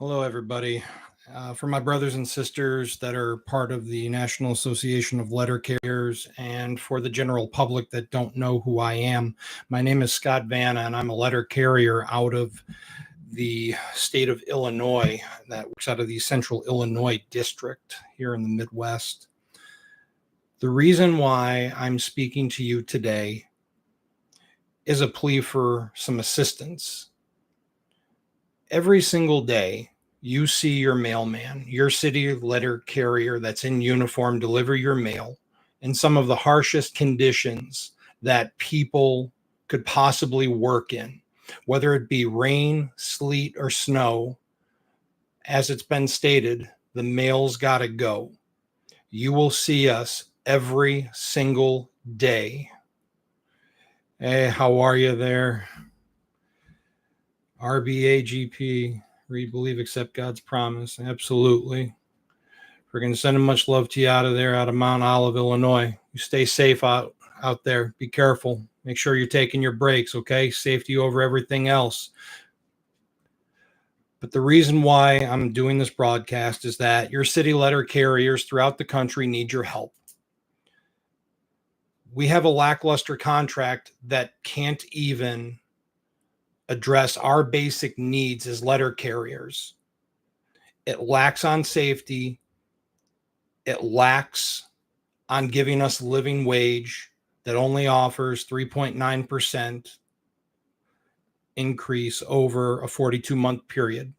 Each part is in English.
Hello, everybody. For my brothers and sisters that are part of the National Association of Letter Carriers, and for the general public that don't know who I am, my name is Scott Vanna, and I'm a letter carrier out of the state of Illinois that works out of the Central Illinois District here in the Midwest. The reason why I'm speaking to you today is a plea for some assistance. Every single day, you see your mailman, your city letter carrier that's in uniform deliver your mail in some of the harshest conditions that people could possibly work in, whether it be rain, sleet, or snow. As it's been stated, the mail's got to go. You will see us every single day. Hey, how are you there? RBAGP. Read, believe, accept God's promise. Absolutely. We're going to send much love to you out of there, out of Mount Olive, Illinois. You stay safe out there. Be careful. Make sure you're taking your breaks, okay? Safety over everything else. But the reason why I'm doing this broadcast is that your city letter carriers throughout the country need your help. We have a lackluster contract that can't even address our basic needs as letter carriers. It lacks on safety. It lacks on giving us living wage that only offers 3.9% increase over a 42-month period.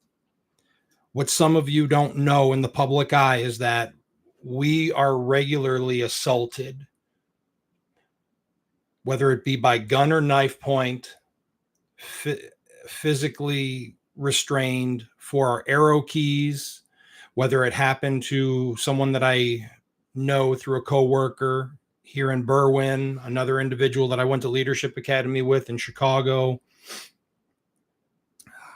What some of you don't know in the public eye is that we are regularly assaulted, whether it be by gun or knife point, physically restrained for our arrow keys, whether it happened to someone that I know through a coworker here in Berwyn, another individual that I went to Leadership Academy with in Chicago,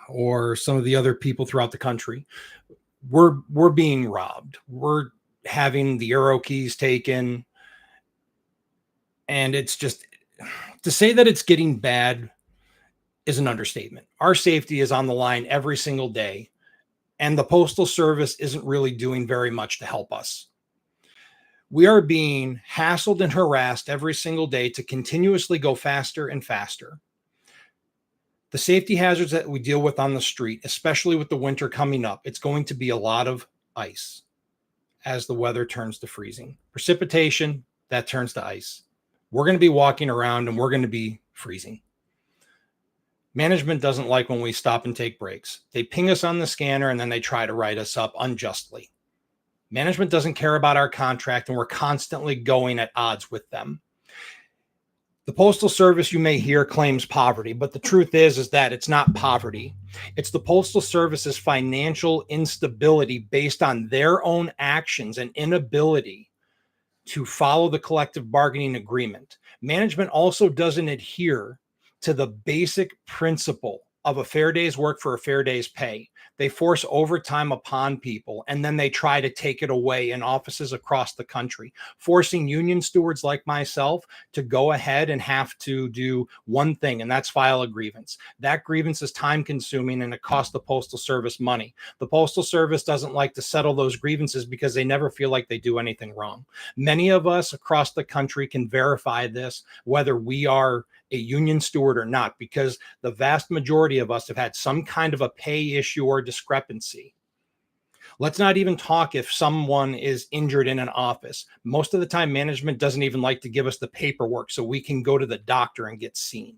or some of the other people throughout the country. We're being robbed. We're having the arrow keys taken. And it's just, to say that it's getting bad is an understatement. Our safety is on the line every single day, and the Postal Service isn't really doing very much to help us. We are being hassled and harassed every single day to continuously go faster and faster. The safety hazards that we deal with on the street, especially with the winter coming up, it's going to be a lot of ice as the weather turns to freezing. Precipitation, that turns to ice. We're going to be walking around and we're going to be freezing. Management doesn't like when we stop and take breaks. They ping us on the scanner and then they try to write us up unjustly. Management doesn't care about our contract, and we're constantly going at odds with them. The Postal Service, you may hear, claims poverty, but the truth is that it's not poverty. It's the Postal Service's financial instability based on their own actions and inability to follow the collective bargaining agreement. Management also doesn't adhere to the basic principle of a fair day's work for a fair day's pay. They force overtime upon people, and then they try to take it away in offices across the country, forcing union stewards like myself to go ahead and have to do one thing, and that's file a grievance. That grievance is time consuming and it costs the Postal Service money. The Postal Service doesn't like to settle those grievances because they never feel like they do anything wrong. Many of us across the country can verify this, whether we are a union steward or not, because the vast majority of us have had some kind of a pay issue or discrepancy. Let's not even talk if someone is injured in an office. Most of the time, management doesn't even like to give us the paperwork so we can go to the doctor and get seen.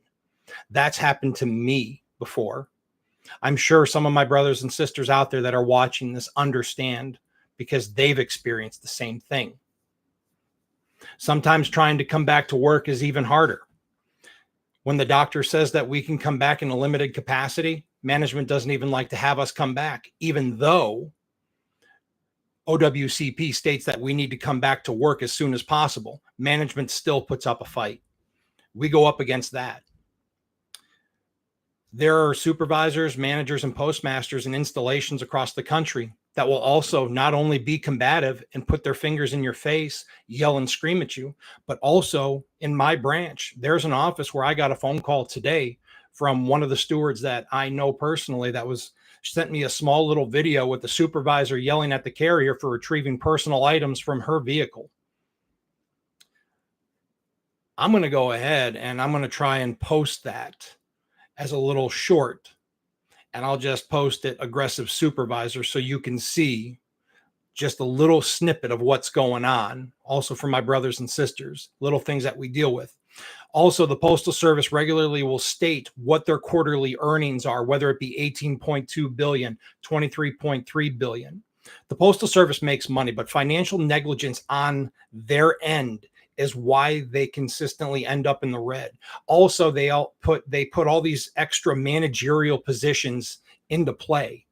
That's happened to me before. I'm sure some of my brothers and sisters out there that are watching this understand, because they've experienced the same thing. Sometimes trying to come back to work is even harder. When the doctor says that we can come back in a limited capacity, management doesn't even like to have us come back, even though OWCP states that we need to come back to work as soon as possible. Management still puts up a fight. We go up against that. There are supervisors, managers, and postmasters in installations across the country that will also not only be combative and put their fingers in your face, yell and scream at you, but also in my branch, there's an office where I got a phone call today from one of the stewards that I know personally that sent me a small little video with the supervisor yelling at the carrier for retrieving personal items from her vehicle. I'm going to go ahead and I'm going to try and post that as a little short, and I'll just post it aggressive supervisor so you can see just a little snippet of what's going on. Also for my brothers and sisters, little things that we deal with. Also, the Postal Service regularly will state what their quarterly earnings are, whether it be 18.2 billion, 23.3 billion. The Postal Service makes money, but financial negligence on their end is why they consistently end up in the red. Also, they put all these extra managerial positions into play.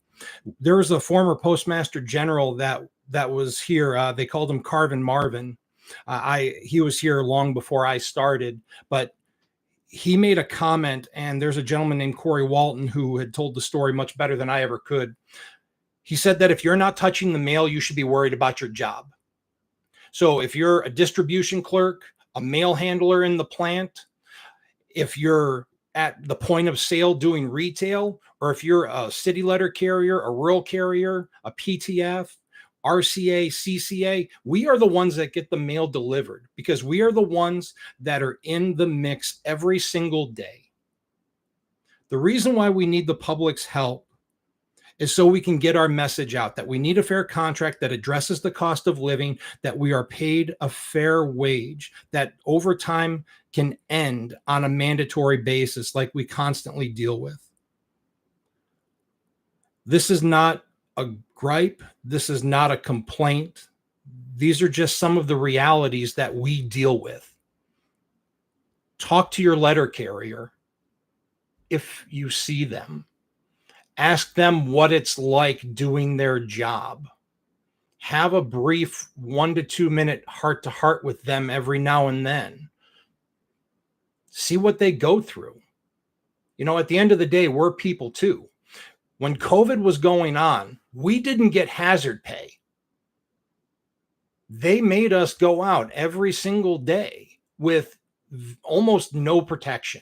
There was a former Postmaster General that was here. They called him Carvin Marvin. He was here long before I started, but he made a comment, and there's a gentleman named Corey Walton who had told the story much better than I ever could. He said that if you're not touching the mail, you should be worried about your job. So if you're a distribution clerk, a mail handler in the plant, if you're at the point of sale doing retail, or if you're a city letter carrier, a rural carrier, a PTF, RCA, CCA, we are the ones that get the mail delivered because we are the ones that are in the mix every single day. The reason why we need the public's help is so we can get our message out that we need a fair contract that addresses the cost of living, that we are paid a fair wage, that overtime can end on a mandatory basis like we constantly deal with. This is not a gripe. This is not a complaint. These are just some of the realities that we deal with. Talk to your letter carrier if you see them. Ask them what it's like doing their job. Have a brief 1 to 2 minute heart to heart with them every now and then. See what they go through. You know, at the end of the day, we're people too. When COVID was going on, we didn't get hazard pay. They made us go out every single day with almost no protection.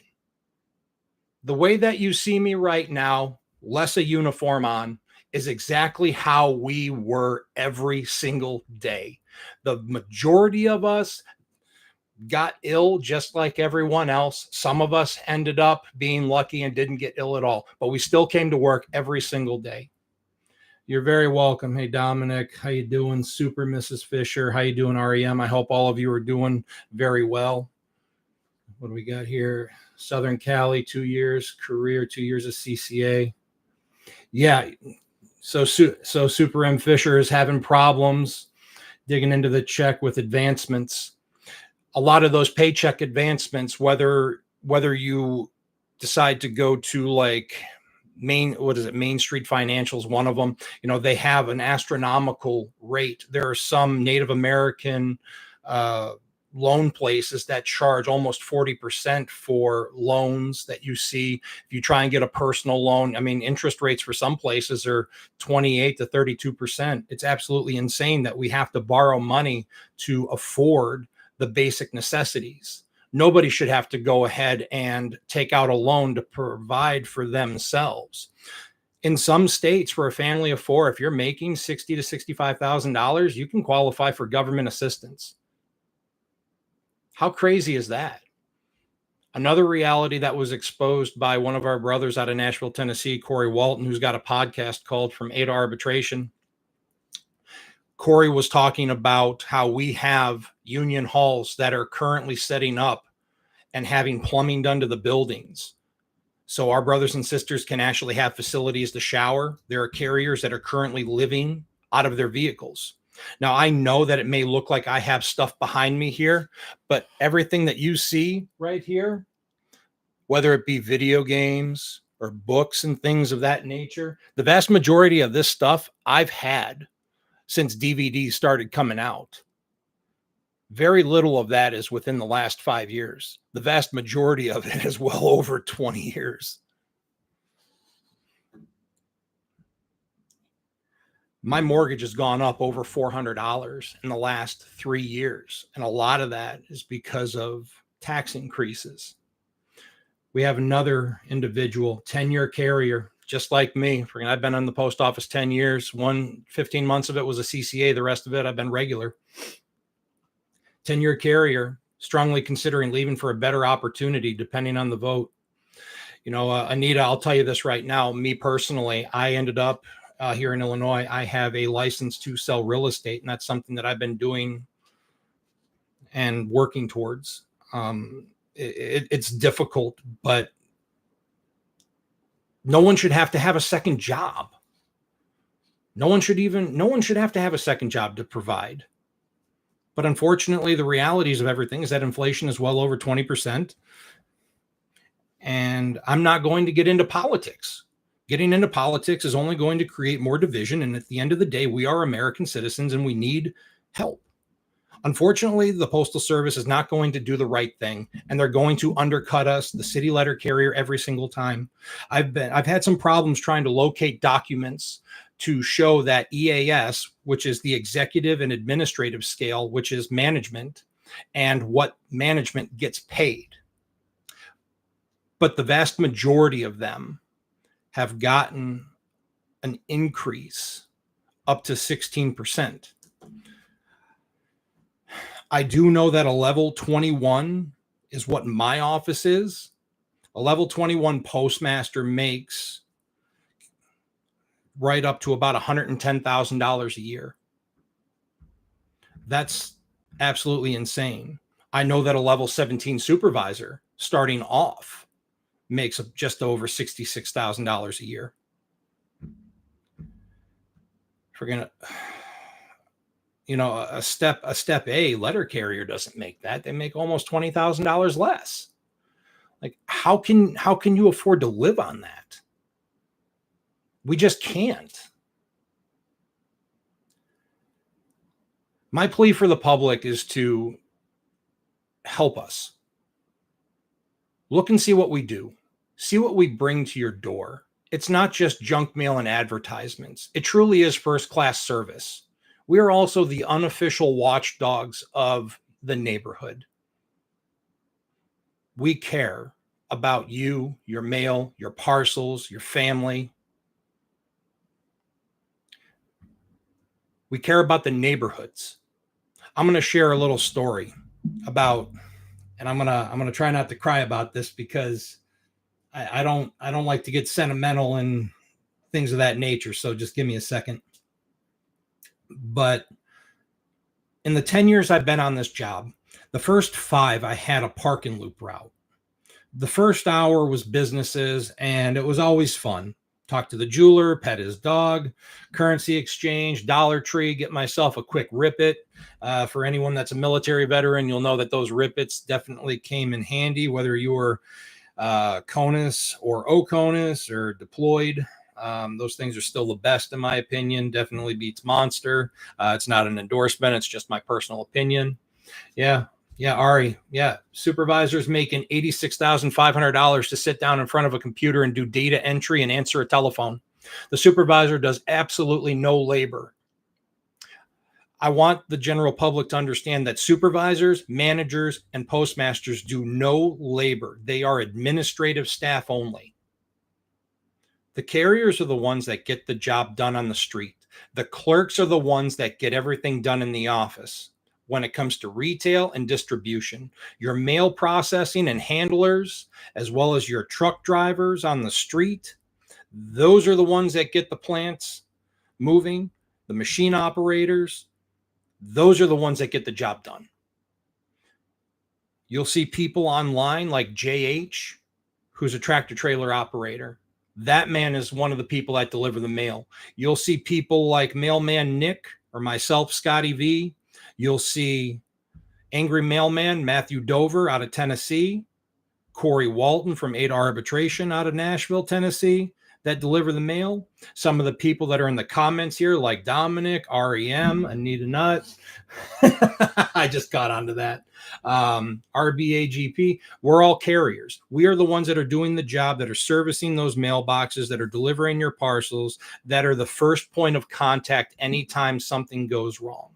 The way that you see me right now, less a uniform on, is exactly how we were every single day. The majority of us got ill just like everyone else. Some of us ended up being lucky and didn't get ill at all, but we still came to work every single day. You're very welcome. Hey, Dominic, how you doing? Super Mrs. Fisher, how you doing, REM? I hope all of you are doing very well. What do we got here? Southern Cali, 2 years. Career, 2 years of CCA. Yeah, so Super M Fisher is having problems digging into the check with advancements. A lot of those paycheck advancements, whether you decide to go to like Main Street Financial's one of them, you know, they have an astronomical rate. There are some Native American loan places that charge almost 40% for loans that you see. If you try and get a personal loan, I mean, interest rates for some places are 28 to 32%. It's absolutely insane that we have to borrow money to afford the basic necessities. Nobody should have to go ahead and take out a loan to provide for themselves. In some states, for a family of four, if you're making $60,000 to $65,000, you can qualify for government assistance. How crazy is that? Another reality that was exposed by one of our brothers out of Nashville, Tennessee, Corey Walton, who's got a podcast called From A to Arbitration. Corey was talking about how we have union halls that are currently setting up and having plumbing done to the buildings. So our brothers and sisters can actually have facilities to shower. There are carriers that are currently living out of their vehicles. Now, I know that it may look like I have stuff behind me here, but everything that you see right here, whether it be video games or books and things of that nature, the vast majority of this stuff I've had since DVDs started coming out. Very little of that is within the last 5 years. The vast majority of it is well over 20 years. My mortgage has gone up over $400 in the last 3 years. And a lot of that is because of tax increases. We have another individual, 10-year carrier, just like me. I've been in the post office 10 years. 15 months of it was a CCA. The rest of it, I've been regular. 10-year carrier, strongly considering leaving for a better opportunity, depending on the vote. Anita, I'll tell you this right now. Me personally, I ended up here in Illinois. I have a license to sell real estate, and that's something that I've been doing and working towards. It's difficult, but no one should have to have a second job. No one should have to have a second job to provide. But unfortunately, the realities of everything is that inflation is well over 20%. And I'm not going to get into politics. Getting into politics is only going to create more division. And at the end of the day, we are American citizens and we need help. Unfortunately, the Postal Service is not going to do the right thing, and they're going to undercut us, the city letter carrier, every single time. I've had some problems trying to locate documents to show that EAS, which is the executive and administrative scale, which is management, and what management gets paid. But the vast majority of them have gotten an increase up to 16%. I do know that a level 21 is what my office is. A level 21 postmaster makes right up to about $110,000 a year. That's absolutely insane. I know that a level 17 supervisor starting off makes just over $66,000 a year. If we're going to, a step A letter carrier doesn't make that. They make almost $20,000 less. Like, how can you afford to live on that? We just can't. My plea for the public is to help us. Look and see what we do. See what we bring to your door. It's not just junk mail and advertisements. It truly is first-class service. We are also the unofficial watchdogs of the neighborhood. We care about you, your mail, your parcels, your family. We care about the neighborhoods. I'm going to share a little story about, and I'm going to try not to cry about this because I don't like to get sentimental and things of that nature. So just give me a second. But in the 10 years I've been on this job, the first 5, I had a park and loop route. The first hour was businesses, and it was always fun. Talk to the jeweler, pet his dog, currency exchange, Dollar Tree, get myself a quick Rip-It. For anyone that's a military veteran, you'll know that those Rip-Its definitely came in handy, whether you were CONUS or OCONUS or deployed. Those things are still the best in my opinion. Definitely beats Monster. It's not an endorsement. It's just my personal opinion. Yeah, Ari. Yeah, supervisors making $86,500 to sit down in front of a computer and do data entry and answer a telephone. The supervisor does absolutely no labor. I want the general public to understand that supervisors, managers, and postmasters do no labor. They are administrative staff only. The carriers are the ones that get the job done on the street. The clerks are the ones that get everything done in the office. When it comes to retail and distribution, your mail processing and handlers, as well as your truck drivers on the street, those are the ones that get the plants moving. The machine operators, those are the ones that get the job done. You'll see people online like JH, who's a tractor trailer operator. That man is one of the people that deliver the mail. You'll see people like Mailman Nick or myself, Scotty V. You'll see Angry Mailman Matthew Dover out of Tennessee, Corey Walton from 8 Arbitration out of Nashville, Tennessee, that deliver the mail. Some of the people that are in the comments here, like Dominic, REM, Anita Nutt. I just got onto that. RBAGP. We're all carriers. We are the ones that are doing the job, that are servicing those mailboxes, that are delivering your parcels, that are the first point of contact anytime something goes wrong.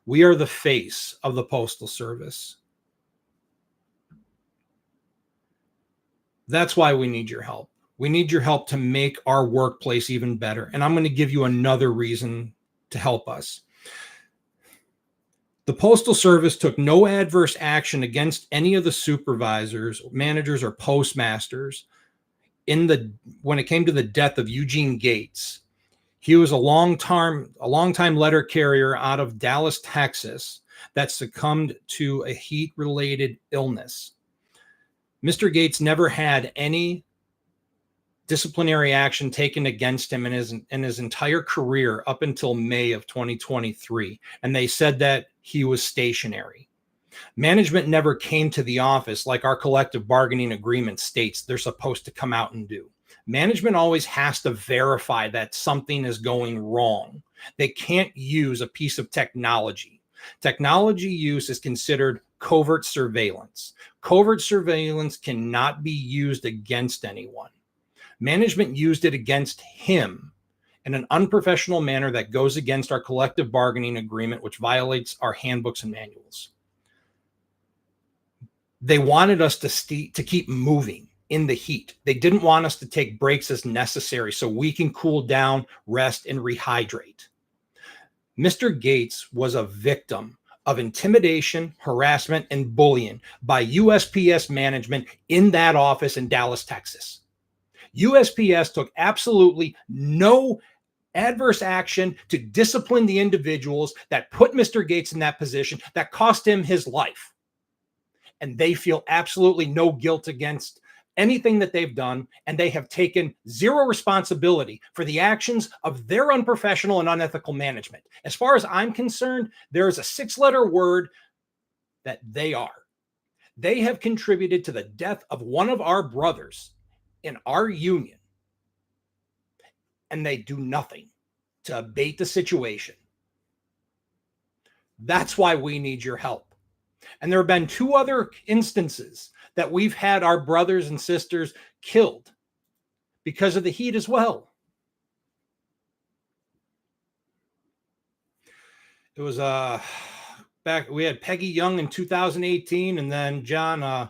We are the face of the Postal Service. That's why we need your help. We need your help to make our workplace even better. And I'm going to give you another reason to help us. The Postal Service took no adverse action against any of the supervisors, managers, or postmasters when it came to the death of Eugene Gates. He was a long-time letter carrier out of Dallas, Texas, that succumbed to a heat-related illness. Mr. Gates never had any disciplinary action taken against him in his entire career up until May of 2023, and they said that he was stationary. Management never came to the office like our collective bargaining agreement states they're supposed to come out and do. Management always has to verify that something is going wrong. They can't use a piece of technology. Technology use is considered covert surveillance. Covert surveillance cannot be used against anyone. Management used it against him in an unprofessional manner that goes against our collective bargaining agreement, which violates our handbooks and manuals. They wanted us to keep moving in the heat. They didn't want us to take breaks as necessary so we can cool down, rest, and rehydrate. Mr. Gates was a victim of intimidation, harassment, and bullying by USPS management in that office in Dallas, Texas. USPS took absolutely no adverse action to discipline the individuals that put Mr. Gates in that position, that cost him his life. And they feel absolutely no guilt against anything that they've done, and they have taken zero responsibility for the actions of their unprofessional and unethical management. As far as I'm concerned, there is a 6-letter word that they are. They have contributed to the death of one of our brothers in our union, and they do nothing to abate the situation. That's why we need your help. And there have been 2 other instances that we've had our brothers and sisters killed because of the heat as well. It was back, we had Peggy Young in 2018, and then John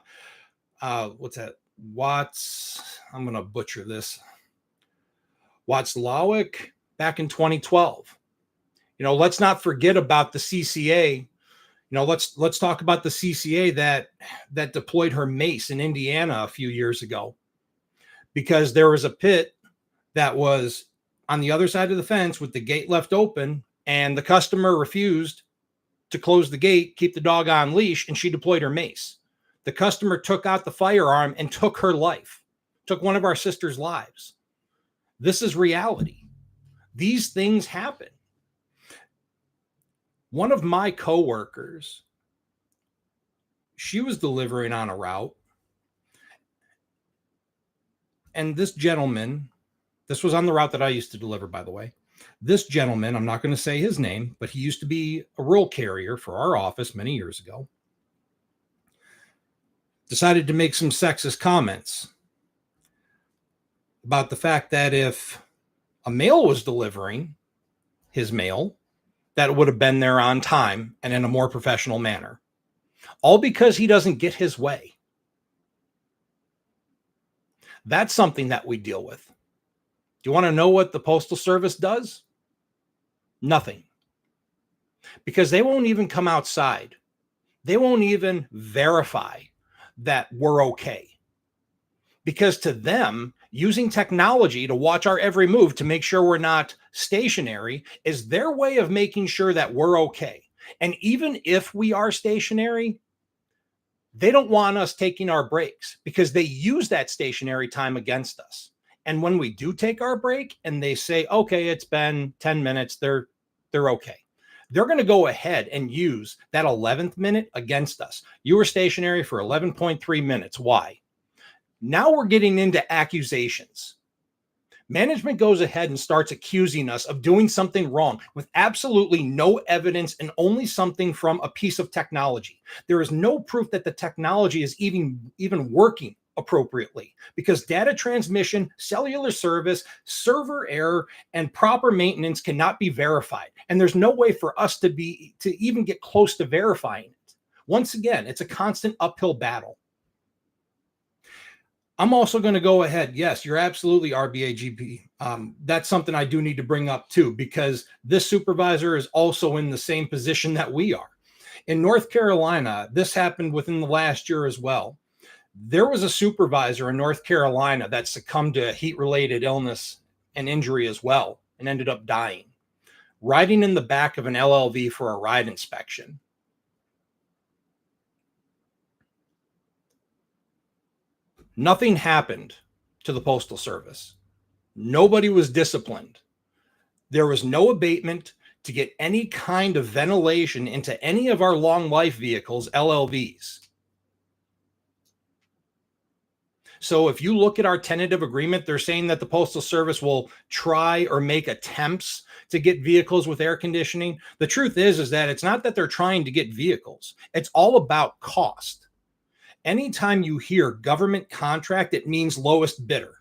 what's that? I'm going to butcher this. Watzlawick back in 2012. Let's not forget about the CCA. Let's talk about the CCA that deployed her mace in Indiana a few years ago, because there was a pit that was on the other side of the fence with the gate left open, and the customer refused to close the gate, keep the dog on leash, and she deployed her mace. The customer took out the firearm and took her life, took one of our sisters' lives. This is reality. These things happen. One of my coworkers, she was delivering on a route, and this gentleman, this was on the route that I used to deliver, by the way. This gentleman, I'm not going to say his name, but he used to be a rural carrier for our office many years ago, decided to make some sexist comments about the fact that if a male was delivering his mail, that would have been there on time and in a more professional manner. All because he doesn't get his way. That's something that we deal with. Do you want to know what the Postal Service does? Nothing. Because they won't even come outside. They won't even verify that we're okay. Because to them, using technology to watch our every move to make sure we're not stationary is their way of making sure that we're okay. And even if we are stationary, they don't want us taking our breaks because they use that stationary time against us. And when we do take our break and they say, okay, it's been 10 minutes, they're okay. They're going to go ahead and use that 11th minute against us. You were stationary for 11.3 minutes. Why? Now we're getting into accusations. Management goes ahead and starts accusing us of doing something wrong with absolutely no evidence and only something from a piece of technology. There is no proof that the technology is even working appropriately because data transmission, cellular service, server error, and proper maintenance cannot be verified. And there's no way for us to even get close to verifying it. Once again, it's a constant uphill battle. I'm also going to go ahead. Yes, you're absolutely RBAGP. That's something I do need to bring up too, because this supervisor is also in the same position that we are. In North Carolina, this happened within the last year as well. There was a supervisor in North Carolina that succumbed to heat-related illness and injury as well and ended up dying, riding in the back of an LLV for a ride inspection. Nothing happened to the Postal Service. Nobody was disciplined. There was no abatement to get any kind of ventilation into any of our long life vehicles, LLVs. So if you look at our tentative agreement, they're saying that the Postal Service will try or make attempts to get vehicles with air conditioning. The truth is that it's not that they're trying to get vehicles. It's all about cost. Anytime you hear government contract, it means lowest bidder.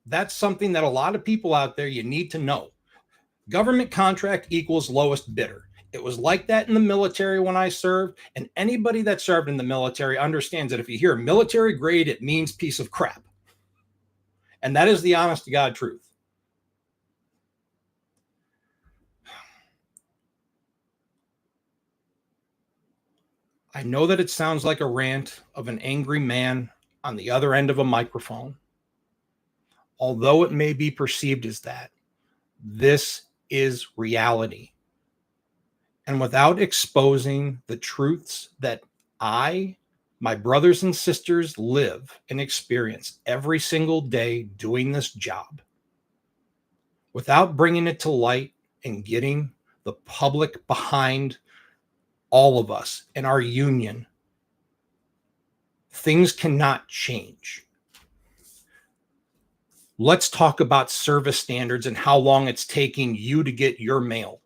That's something that a lot of people out there, you need to know. Government contract equals lowest bidder. It was like that in the military when I served, and anybody that served in the military understands that if you hear military grade, it means piece of crap. And that is the honest to God truth. I know that it sounds like a rant of an angry man on the other end of a microphone. Although it may be perceived as that, this is reality. And without exposing the truths that my brothers and sisters live and experience every single day doing this job, without bringing it to light and getting the public behind all of us and our union, things cannot change. Let's talk about service standards and how long it's taking you to get your mail.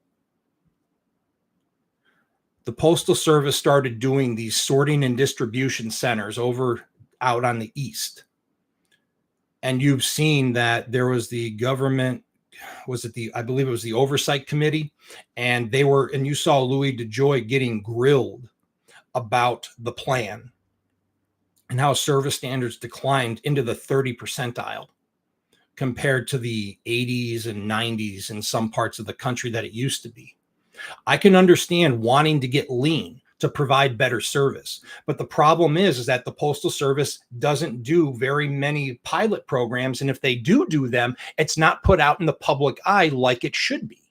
The Postal Service started doing these sorting and distribution centers out on the east. And you've seen that there was the government, I believe it was the Oversight Committee, and you saw Louis DeJoy getting grilled about the plan and how service standards declined into the 30 percentile compared to the 80s and 90s in some parts of the country that it used to be. I can understand wanting to get lean to provide better service. But the problem is that the Postal Service doesn't do very many pilot programs. And if they do them, it's not put out in the public eye like it should be.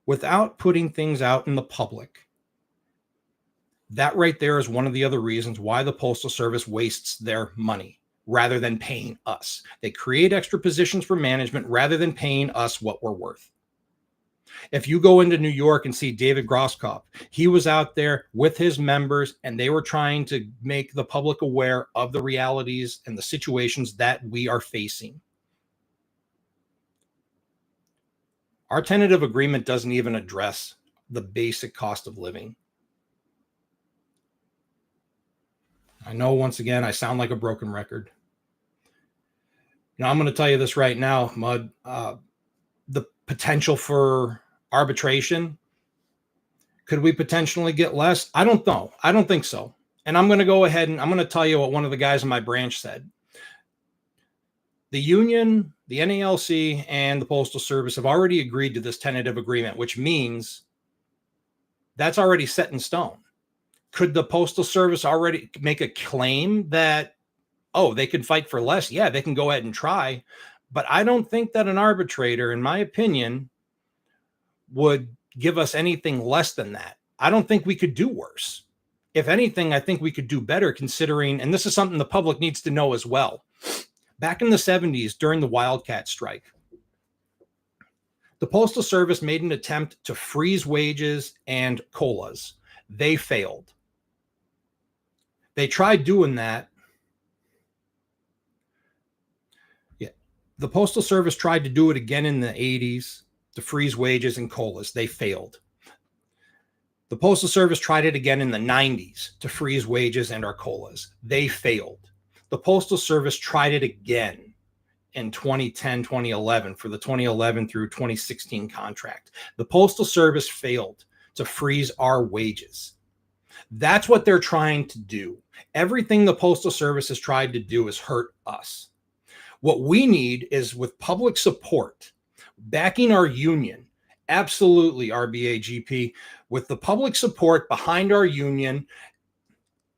Without putting things out in the public, that right there is one of the other reasons why the Postal Service wastes their money rather than paying us. They create extra positions for management rather than paying us what we're worth. If you go into New York and see David Grosskopf, he was out there with his members and they were trying to make the public aware of the realities and the situations that we are facing. Our tentative agreement doesn't even address the basic cost of living. I know, once again, I sound like a broken record. I'm going to tell you this right now, Mud. The potential for arbitration, could we potentially get less? I don't know. I don't think so. And I'm going to go ahead and I'm going to tell you what one of the guys in my branch said. The union, the NALC, and the Postal Service have already agreed to this tentative agreement, which means that's already set in stone. Could the Postal Service already make a claim that, they can fight for less? Yeah, they can go ahead and try. But I don't think that an arbitrator, in my opinion, would give us anything less than that. I don't think we could do worse. If anything, I think we could do better, considering, and this is something the public needs to know as well. Back in the 70s, during the Wildcat strike, the Postal Service made an attempt to freeze wages and COLAs. They failed. They tried doing that. Yeah. The Postal Service tried to do it again in the 80s to freeze wages and COLAs. They failed. The Postal Service tried it again in the 90s to freeze wages and our COLAs. They failed. The Postal Service tried it again in 2010, 2011 for the 2011 through 2016 contract. The Postal Service failed to freeze our wages. That's what they're trying to do. Everything the Postal Service has tried to do is hurt us. What we need is, with public support, backing our union. Absolutely, RBAGP. With the public support behind our union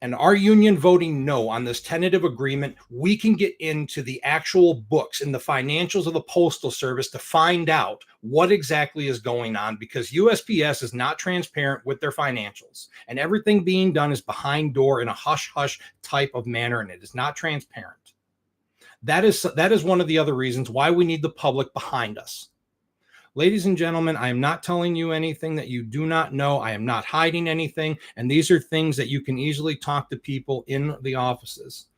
and our union voting no on this tentative agreement, we can get into the actual books and the financials of the Postal Service to find out what exactly is going on, because USPS is not transparent with their financials, and everything being done is behind door in a hush-hush type of manner, and it is not transparent. That is one of the other reasons why we need the public behind us. Ladies and gentlemen, I am not telling you anything that you do not know. I am not hiding anything. And these are things that you can easily talk to people in the offices.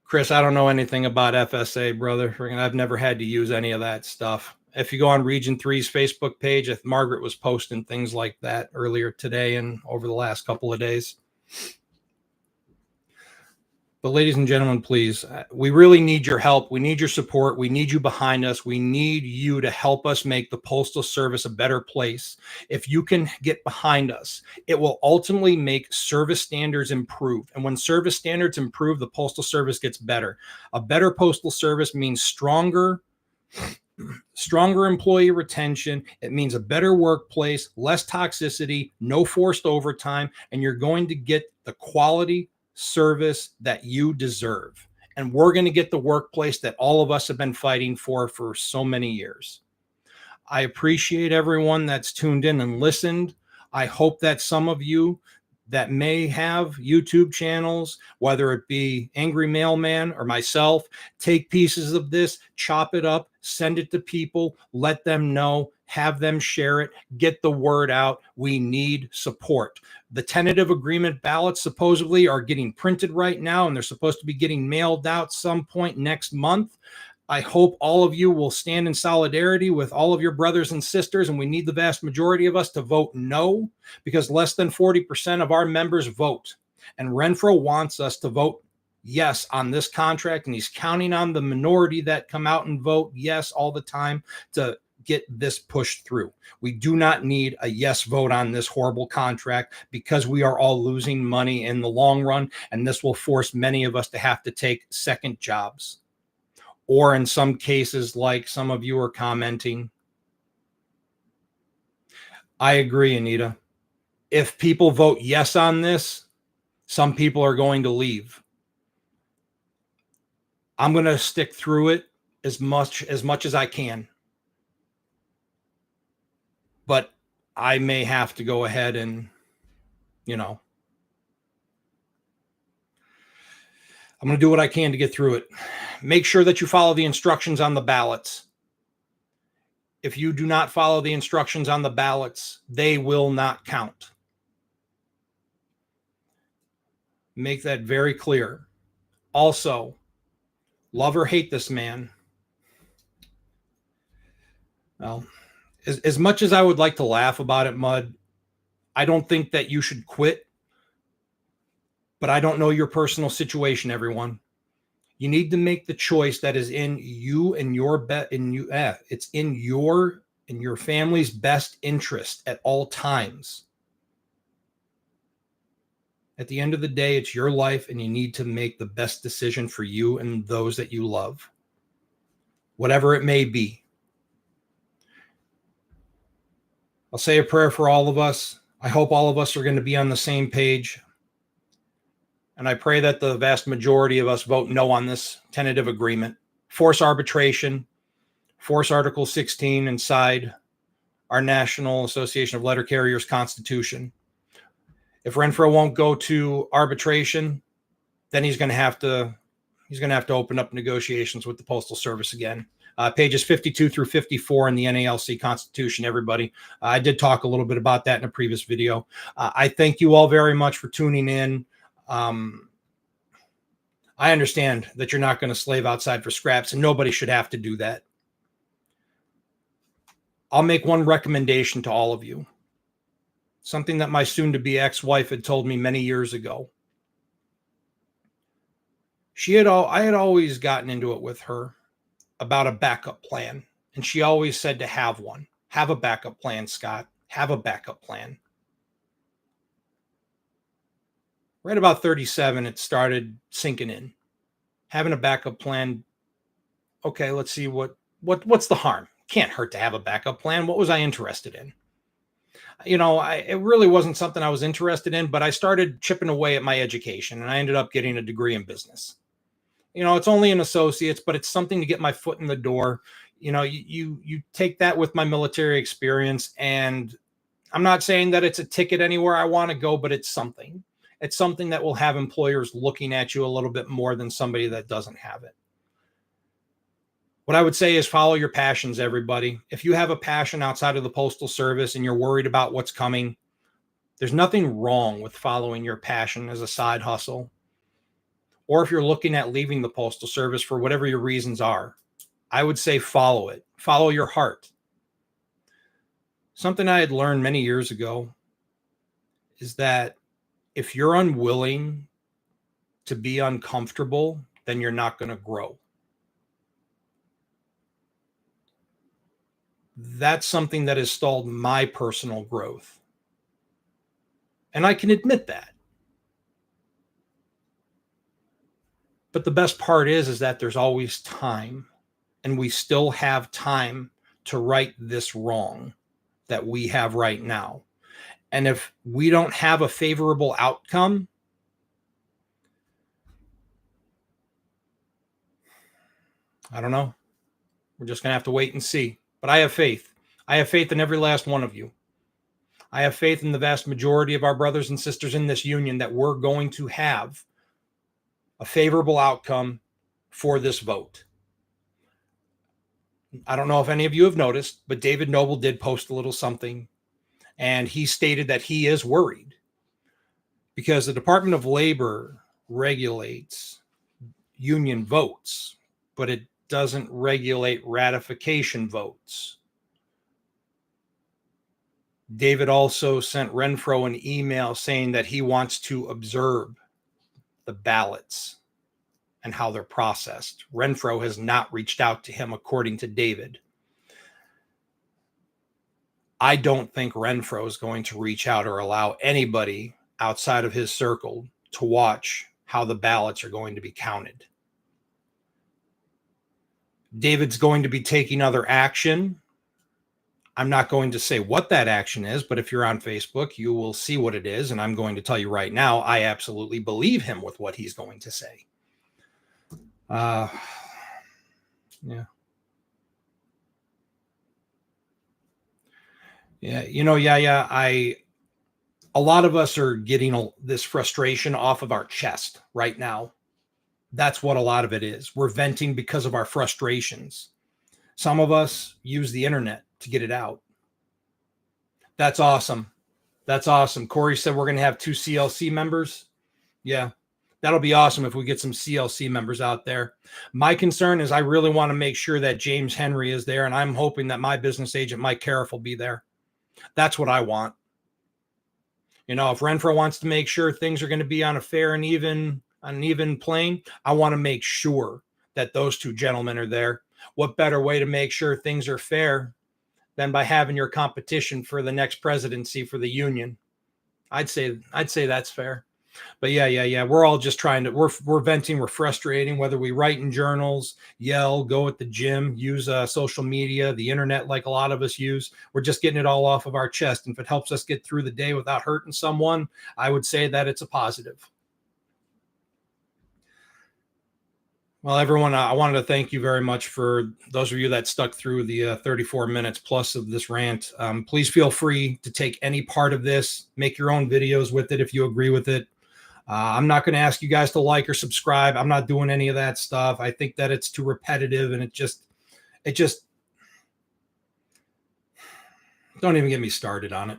Chris, I don't know anything about FSA, brother. I've never had to use any of that stuff. If you go on Region 3's Facebook page, Margaret was posting things like that earlier today and over the last couple of days. But ladies and gentlemen, please, we really need your help. We need your support. We need you behind us. We need you to help us make the Postal Service a better place. If you can get behind us, it will ultimately make service standards improve. And when service standards improve, the Postal Service gets better. A better Postal Service means stronger employee retention. It means a better workplace, less toxicity, no forced overtime, and you're going to get the quality service that you deserve. And we're going to get the workplace that all of us have been fighting for so many years. I appreciate everyone that's tuned in and listened. I hope that some of you that may have YouTube channels, whether it be Angry Mailman or myself, take pieces of this, chop it up, send it to people, let them know, have them share it, get the word out. We need support. The tentative agreement ballots supposedly are getting printed right now, and they're supposed to be getting mailed out some point next month. I hope all of you will stand in solidarity with all of your brothers and sisters, and we need the vast majority of us to vote no, because less than 40% of our members vote. And Renfro wants us to vote yes on this contract, and he's counting on the minority that come out and vote yes all the time to get this pushed through. We do not need a yes vote on this horrible contract, because we are all losing money in the long run, and this will force many of us to have to take second jobs. Or in some cases, like some of you are commenting. I agree, Anita. If people vote yes on this, some people are going to leave. I'm going to stick through it as much as I can. But I may have to go ahead and, I'm going to do what I can to get through it. Make sure that you follow the instructions on the ballots. If you do not follow the instructions on the ballots, they will not count. Make that very clear. Also, love or hate this man. Well, as much as I would like to laugh about it, Mud, I don't think that you should quit. But I don't know your personal situation, everyone. You need to make the choice that is in you and your it's in your and your family's best interest at all times. At the end of the day, it's your life, and you need to make the best decision for you and those that you love, whatever it may be. I'll say a prayer for all of us. I hope all of us are going to be on the same page. And I pray that the vast majority of us vote no on this tentative agreement. Force arbitration, force Article 16 inside our National Association of Letter Carriers Constitution. If Renfro won't go to arbitration, then he's going to have to open up negotiations with the Postal Service again. Pages 52 through 54 in the NALC Constitution, everybody. I did talk a little bit about that in a previous video. I thank you all very much for tuning in. I understand that you're not going to slave outside for scraps, and nobody should have to do that. I'll make one recommendation to all of you. Something that my soon-to-be ex-wife had told me many years ago. I had always gotten into it with her about a backup plan, and she always said to have one. Have a backup plan, Scott. Have a backup plan. Right about 37, it started sinking in. Having a backup plan. Okay, let's see what's the harm. Can't hurt to have a backup plan. What was I interested in? It really wasn't something I was interested in, but I started chipping away at my education and I ended up getting a degree in business. It's only an associate's, but it's something to get my foot in the door. You take that with my military experience, and I'm not saying that it's a ticket anywhere I want to go, but it's something. It's something that will have employers looking at you a little bit more than somebody that doesn't have it. What I would say is follow your passions, everybody. If you have a passion outside of the Postal Service and you're worried about what's coming, there's nothing wrong with following your passion as a side hustle. Or if you're looking at leaving the Postal Service for whatever your reasons are, I would say follow it. Follow your heart. Something I had learned many years ago is that if you're unwilling to be uncomfortable, then you're not going to grow. That's something that has stalled my personal growth. And I can admit that. But the best part is that there's always time, and we still have time to right this wrong that we have right now. And if we don't have a favorable outcome, I don't know. We're just going to have to wait and see. But I have faith. I have faith in every last one of you. I have faith in the vast majority of our brothers and sisters in this union that we're going to have a favorable outcome for this vote. I don't know if any of you have noticed, but David Noble did post a little something, and he stated that he is worried because the Department of Labor regulates union votes, but it doesn't regulate ratification votes. David also sent Renfro an email saying that he wants to observe the ballots and how they're processed. Renfro has not reached out to him, according to David. I don't think Renfro is going to reach out or allow anybody outside of his circle to watch how the ballots are going to be counted. David's going to be taking other action. I'm not going to say what that action is, but if you're on Facebook, you will see what it is. And I'm going to tell you right now, I absolutely believe him with what he's going to say. Yeah. Yeah. A lot of us are getting this frustration off of our chest right now. That's what a lot of it is. We're venting because of our frustrations. Some of us use the internet to get it out. That's awesome. That's awesome. Corey said we're going to have 2 CLC members. Yeah, that'll be awesome if we get some CLC members out there. My concern is I really want to make sure that James Henry is there, and I'm hoping that my business agent, Mike Cariff, will be there. That's what I want. If Renfro wants to make sure things are going to be on a fair and even plane, I want to make sure that those 2 gentlemen are there. What better way to make sure things are fair than by having your competition for the next presidency for the union? I'd say that's fair. But yeah. We're all just trying to, we're venting, we're frustrating, whether we write in journals, yell, go at the gym, use social media, the internet, like a lot of us use. We're just getting it all off of our chest. And if it helps us get through the day without hurting someone, I would say that it's a positive. Well, everyone, I wanted to thank you very much for those of you that stuck through the 34 minutes plus of this rant. Please feel free to take any part of this, make your own videos with it if you agree with it. I'm not going to ask you guys to like or subscribe. I'm not doing any of that stuff. I think that it's too repetitive, and it just don't even get me started on it.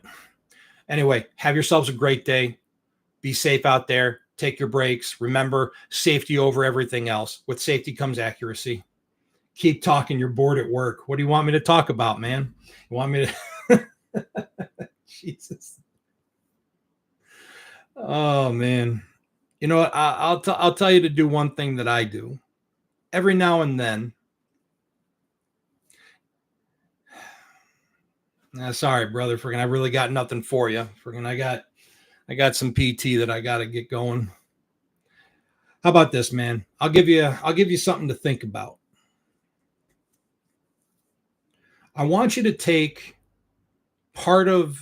Anyway, have yourselves a great day. Be safe out there. Take your breaks. Remember, safety over everything else. With safety comes accuracy. Keep talking. You're bored at work. What do you want me to talk about, man? You want me to? Jesus. Oh, man. You know what? I'll tell you to do one thing that I do. Every now and then, Sorry, brother. Freaking, I really got nothing for you. Freaking, I got some PT that I got to get going. How about this, man? I'll give you something to think about. I want you to take part of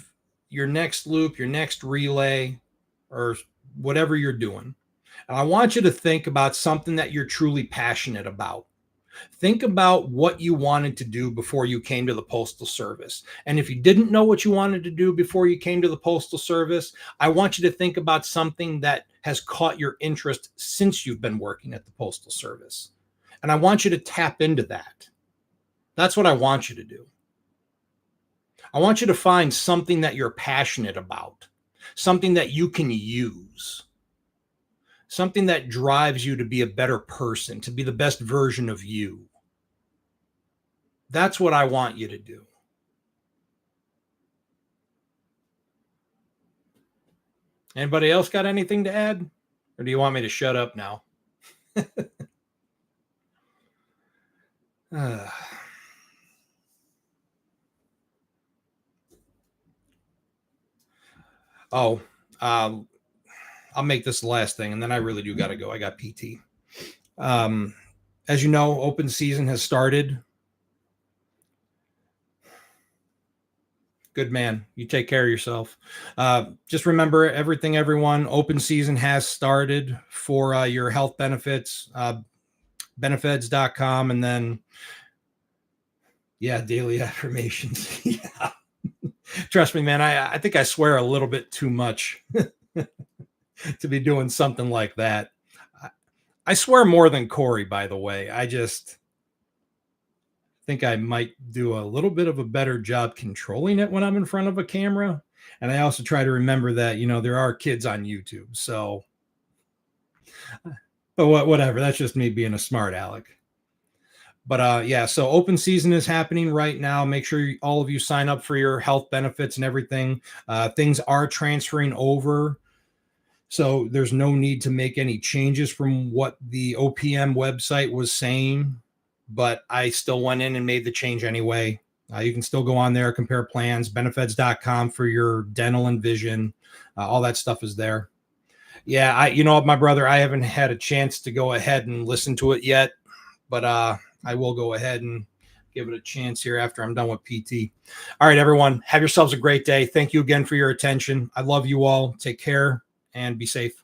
your next loop, your next relay, or whatever you're doing. And I want you to think about something that you're truly passionate about. Think about what you wanted to do before you came to the Postal Service. And if you didn't know what you wanted to do before you came to the Postal Service, I want you to think about something that has caught your interest since you've been working at the Postal Service. And I want you to tap into that. That's what I want you to do. I want you to find something that you're passionate about, something that you can use, something that drives you to be a better person, to be the best version of you. That's what I want you to do. Anybody else got anything to add? Or do you want me to shut up now? Oh, I'll make this the last thing, and then I really do got to go. I got PT. As you know, open season has started. Good man. You take care of yourself. Just remember everything, everyone. Open season has started for your health benefits, benefeds.com, and then, yeah, daily affirmations. Yeah. Trust me, man. I think I swear a little bit too much to be doing something like that. I swear more than Corey, by the way. I just think I might do a little bit of a better job controlling it when I'm in front of a camera. And I also try to remember that, there are kids on YouTube. So, but whatever. That's just me being a smart aleck. But yeah, so open season is happening right now. Make sure all of you sign up for your health benefits and everything. Things are transferring over. So there's no need to make any changes from what the OPM website was saying. But I still went in and made the change anyway. You can still go on there, compare plans, benefits.com for your dental and vision. All that stuff is there. Yeah, you know what, my brother, I haven't had a chance to go ahead and listen to it yet, but I will go ahead and give it a chance here after I'm done with PT. All right, everyone, have yourselves a great day. Thank you again for your attention. I love you all. Take care and be safe.